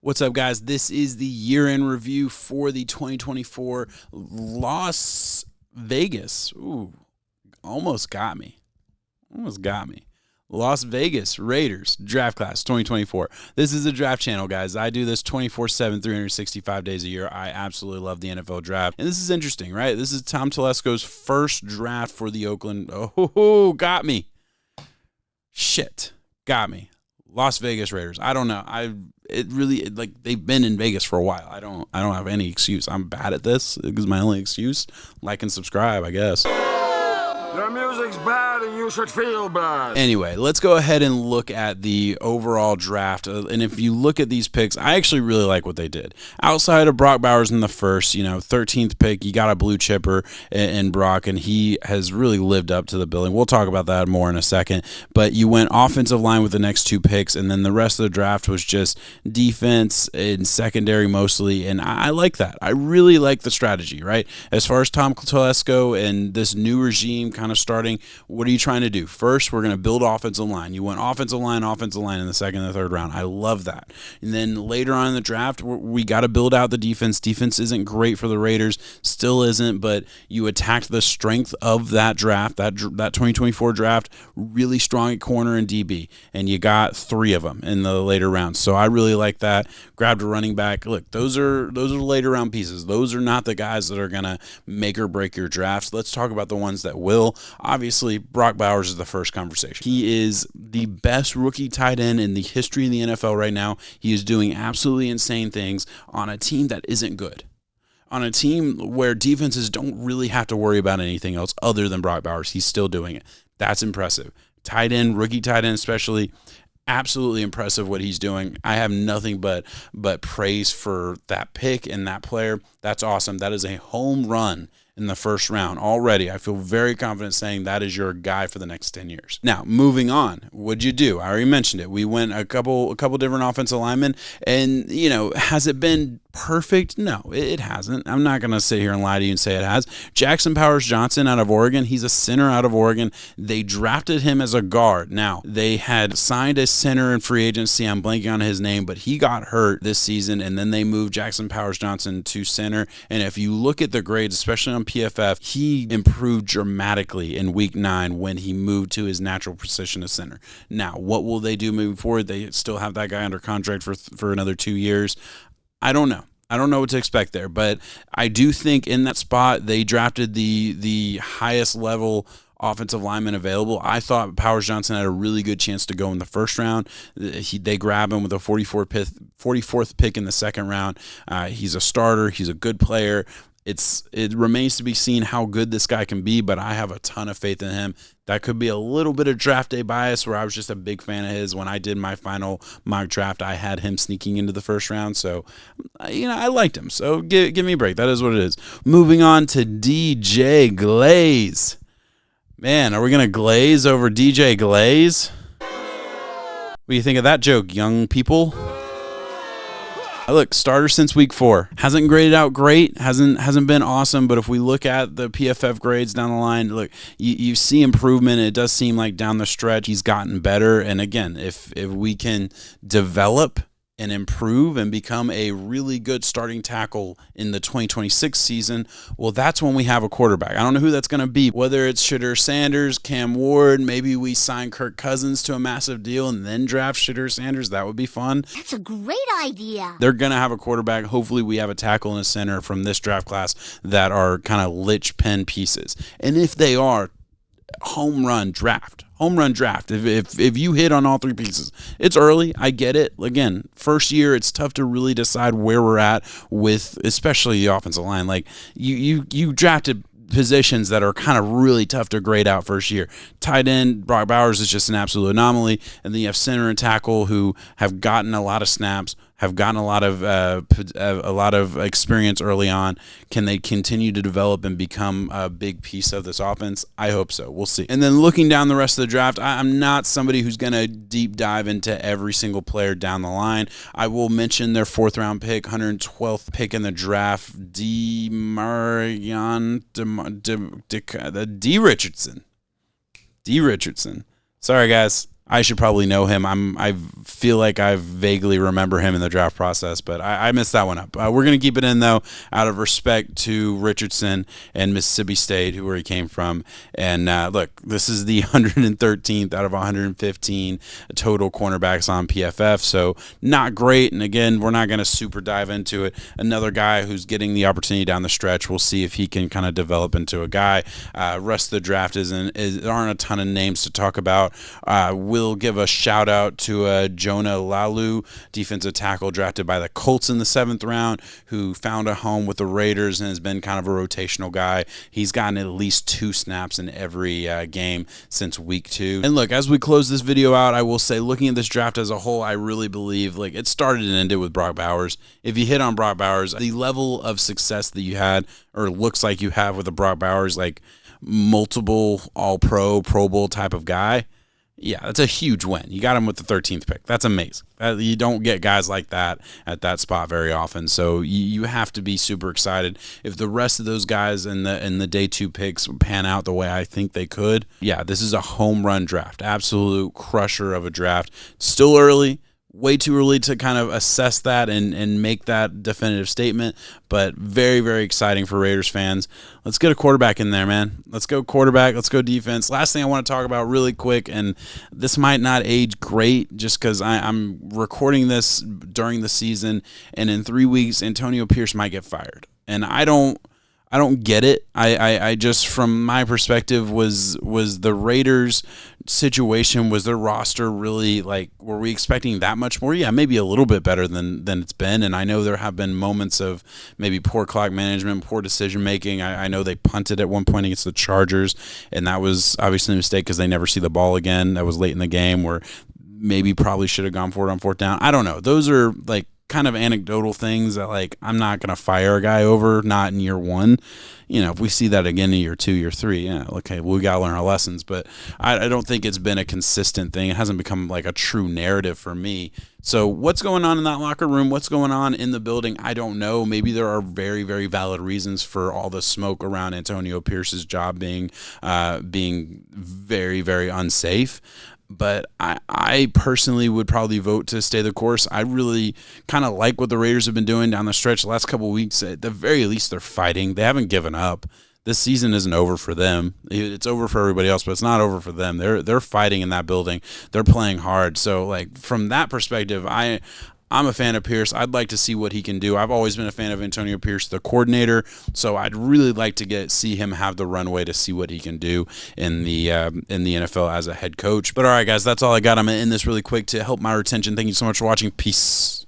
What's up, guys? This is the year-end review for the 2024 Las Vegas. Ooh, almost got me. Las Vegas Raiders draft class 2024. This is a draft channel, guys. I do this 24/7, 365 days a year. I absolutely love the NFL draft. And this is interesting, right? This is Tom Telesco's first draft for the Oakland. Oh, got me. Shit. Got me. Las Vegas Raiders. I don't know. They've been in Vegas for a while. I don't have any excuse. I'm bad at this. This is my only excuse. Like and subscribe, I guess. Your music's bad and you should feel bad. Anyway, let's go ahead and look at the overall draft. And if you look at these picks, I actually really like what they did. Outside of Brock Bowers in the first, 13th pick, you got a blue chipper in Brock, and he has really lived up to the billing. We'll talk about that more in a second. But you went offensive line with the next two picks, and then the rest of the draft was just defense and secondary mostly. And I like that. I really like the strategy, right? As far as Tom Telesco and this new regime kind of starting, what are you trying to do? First, we're going to build offensive line. You went offensive line in the second and the third round. I love that. And then later on in the draft, we got to build out the defense. Defense isn't great for the Raiders, still isn't, but you attacked the strength of that draft, that 2024 draft, really strong at corner and DB, and you got three of them in the later rounds. So I really like that. Grabbed a running back. Look, those are later round pieces. Those are not the guys that are going to make or break your drafts. Let's talk about the ones that will. Obviously, Brock Bowers is the first conversation. He is the best rookie tight end in the history of the NFL right now. He is doing absolutely insane things on a team that isn't good. On a team where defenses don't really have to worry about anything else other than Brock Bowers. He's still doing it. That's impressive. Tight end, rookie tight end especially, absolutely impressive what he's doing. I have nothing but praise for that pick and that player. That's awesome. That is a home run in the first round already. I feel very confident saying that is your guy for the next 10 years. Now, moving on, what'd you do? I already mentioned it. We went a couple different offensive linemen, and has it been perfect? No, it hasn't. I'm not going to sit here and lie to you and say it has. Jackson Powers Johnson out of Oregon, he's a center out of Oregon. They drafted him as a guard. Now, they had signed a center in free agency. I'm blanking on his name, but he got hurt this season, and then they moved Jackson Powers Johnson to center. And if you look at the grades, especially on PFF, he improved dramatically in week 9 when he moved to his natural position of center. Now, what will they do moving forward? They still have that guy under contract for another 2 years. I don't know. I don't know what to expect there, but I do think in that spot they drafted the highest level offensive lineman available. I thought Powers Johnson had a really good chance to go in the first round. They grab him with a 44th pick in the second round. He's a starter. He's a good player. It remains to be seen how good this guy can be, but I have a ton of faith in him. That could be a little bit of draft day bias where I was just a big fan of his. When I did my final mock draft, I had him sneaking into the first round. So, I liked him. So give me a break. That is what it is. Moving on to DJ Glaze. Man, are we going to glaze over DJ Glaze? What do you think of that joke, young people? Look, starter since week 4. Hasn't graded out great. Hasn't been awesome. But if we look at the PFF grades down the line, look, you see improvement. It does seem like down the stretch he's gotten better. And again, if we can develop and improve and become a really good starting tackle in the 2026 season, well, that's when we have a quarterback. I don't know who that's going to be, whether it's Shedeur Sanders, Cam Ward, maybe we sign Kirk Cousins to a massive deal and then draft Shedeur Sanders. That would be fun. That's a great idea. They're going to have a quarterback. Hopefully we have a tackle and a center from this draft class that are kind of linchpin pieces. And if they are, home run draft. If you hit on all 3 pieces, it's early. I get it. Again, first year, it's tough to really decide where we're at with, especially the offensive line. Like you drafted positions that are kind of really tough to grade out first year. Tight end, Brock Bowers is just an absolute anomaly. And then you have center and tackle who have gotten a lot of snaps, have gotten a lot of experience early on. Can they continue to develop and become a big piece of this offense? I hope so. We'll see. And then looking down the rest of the draft, I'm not somebody who's going to deep dive into every single player down the line. I will mention their 4th round pick, 112th pick in the draft, D. Richardson. Sorry, guys. I should probably know him. I feel like I vaguely remember him in the draft process, but I messed that one up. We're going to keep it in, though, out of respect to Richardson and Mississippi State, where he came from. And look, this is the 113th out of 115 total cornerbacks on PFF, so not great. And again, we're not going to super dive into it. Another guy who's getting the opportunity down the stretch. We'll see if he can kind of develop into a guy. Rest of the draft aren't a ton of names to talk about. We'll give a shout out to Jonah Lalu, defensive tackle drafted by the Colts in the 7th round, who found a home with the Raiders and has been kind of a rotational guy. He's gotten at least 2 snaps in every game since week 2. And look, as we close this video out, I will say, looking at this draft as a whole, I really believe like it started and ended with Brock Bowers. If you hit on Brock Bowers, the level of success that you had, or looks like you have with the Brock Bowers, like multiple All-Pro, Pro Bowl type of guy, yeah, that's a huge win. You got him with the 13th pick. That's amazing. You don't get guys like that at that spot very often. So you have to be super excited. If the rest of those guys in the day 2 picks pan out the way I think they could, yeah, this is a home run draft. Absolute crusher of a draft. Still early. Way too early to kind of assess that and make that definitive statement, but very, very exciting for Raiders fans. Let's get a quarterback in there, man. Let's go quarterback. Let's go defense. Last thing I want to talk about really quick, and this might not age great just because I'm recording this during the season, and in 3 weeks, Antonio Pierce might get fired. And I don't get it. I just, from my perspective, was the Raiders situation, was their roster really, like, were we expecting that much more? Yeah, maybe a little bit better than it's been. And I know there have been moments of maybe poor clock management, poor decision making. I know they punted at one point against the Chargers, and that was obviously a mistake because they never see the ball again. That was late in the game where maybe probably should have gone for it on 4th down. I don't know. Those are like kind of anecdotal things that, like, I'm not going to fire a guy over, not in year 1. You know, if we see that again in year 2, year 3, yeah, okay, we got to learn our lessons. But I don't think it's been a consistent thing. It hasn't become like a true narrative for me. So what's going on in that locker room? What's going on in the building? I don't know. Maybe there are very, very valid reasons for all the smoke around Antonio Pierce's job being very, very unsafe. But I personally would probably vote to stay the course. I really kind of like what the Raiders have been doing down the stretch the last couple of weeks. At the very least, they're fighting. They haven't given up. This season isn't over for them. It's over for everybody else, but it's not over for them. They're fighting in that building. They're playing hard. So, like, from that perspective, I'm a fan of Pierce. I'd like to see what he can do. I've always been a fan of Antonio Pierce, the coordinator, so I'd really like to see him have the runway to see what he can do in the NFL as a head coach. But all right, guys, that's all I got. I'm going to end this really quick to help my retention. Thank you so much for watching. Peace.